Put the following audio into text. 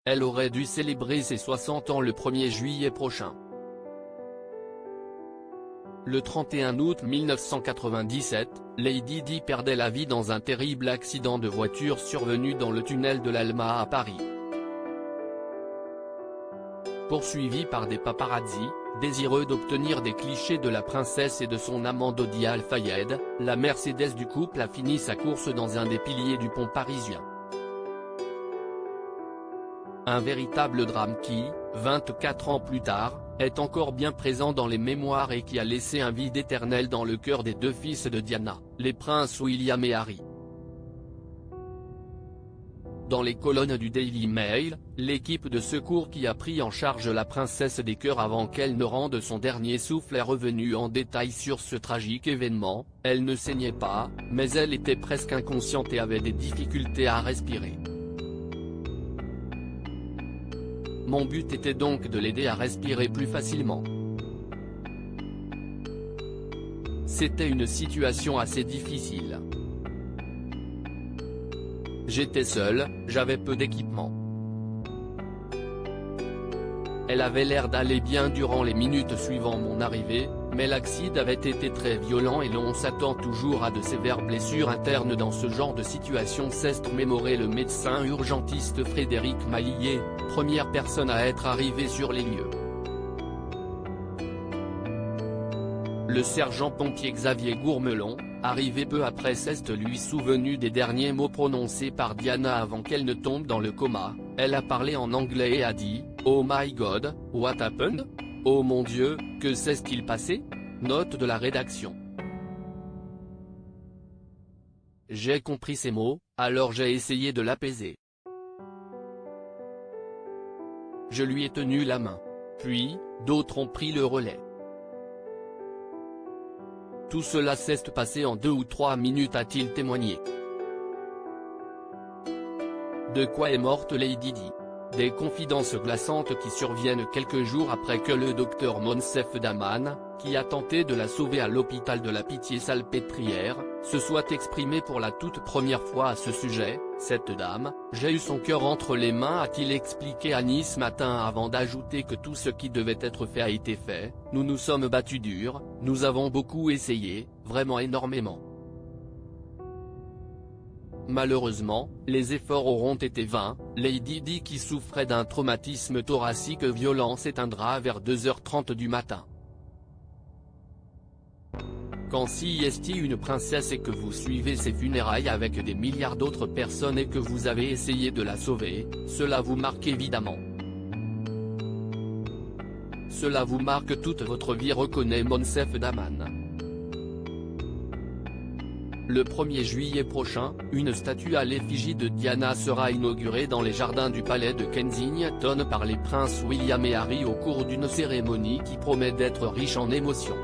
Elle aurait dû célébrer ses 60 ans le 1er juillet prochain. Le 31 août 1997, Lady Di perdait la vie dans un terrible accident de voiture survenu dans le tunnel de l'Alma à Paris. Poursuivie par des paparazzi, désireux d'obtenir des clichés de la princesse et de son amant Dodi Al-Fayed, la Mercedes du couple a fini sa course dans un des piliers du pont parisien. Un véritable drame qui, 24 ans plus tard, est encore bien présent dans les mémoires et qui a laissé un vide éternel dans le cœur des deux fils de Diana, les princes William et Harry. Dans les colonnes du Daily Mail, l'équipe de secours qui a pris en charge la princesse des cœurs avant qu'elle ne rende son dernier souffle est revenue en détail sur ce tragique événement. Elle ne saignait pas, mais elle était presque inconsciente et avait des difficultés à respirer. Mon but était donc de l'aider à respirer plus facilement. C'était une situation assez difficile. J'étais seul, j'avais peu d'équipement. Elle avait l'air d'aller bien durant les minutes suivant mon arrivée, mais l'accident avait été très violent et l'on s'attend toujours à de sévères blessures internes dans ce genre de situation, s'est mémoré le médecin urgentiste Frédéric Mallier, première personne à être arrivée sur les lieux. Le sergent-pompier Xavier Gourmelon, arrivé peu après, s'est lui souvenu des derniers mots prononcés par Diana avant qu'elle ne tombe dans le coma. Elle a parlé en anglais et a dit « Oh my God, what happened? Oh mon Dieu, que s'est-il passé ?» Note de la rédaction. J'ai compris ces mots, alors j'ai essayé de l'apaiser. Je lui ai tenu la main. Puis, d'autres ont pris le relais. Tout cela s'est passé en 2 ou 3 minutes, a-t-il témoigné. De quoi est morte Lady Di? Des confidences glaçantes qui surviennent quelques jours après que le docteur Monsef Daman, qui a tenté de la sauver à l'hôpital de la Pitié-Salpêtrière, se soit exprimé pour la toute première fois à ce sujet. Cette dame, j'ai eu son cœur entre les mains, a-t-il expliqué à Nice Matin avant d'ajouter que tout ce qui devait être fait a été fait. Nous nous sommes battus dur, nous avons beaucoup essayé, vraiment énormément. Malheureusement, les efforts auront été vains. Lady Di, qui souffrait d'un traumatisme thoracique violent, s'éteindra vers 2h30 du matin. Quand si est une princesse et que vous suivez ses funérailles avec des milliards d'autres personnes et que vous avez essayé de la sauver, cela vous marque évidemment. Cela vous marque toute votre vie, reconnaît Monsef Daman. Le 1er juillet prochain, une statue à l'effigie de Diana sera inaugurée dans les jardins du palais de Kensington par les princes William et Harry au cours d'une cérémonie qui promet d'être riche en émotions.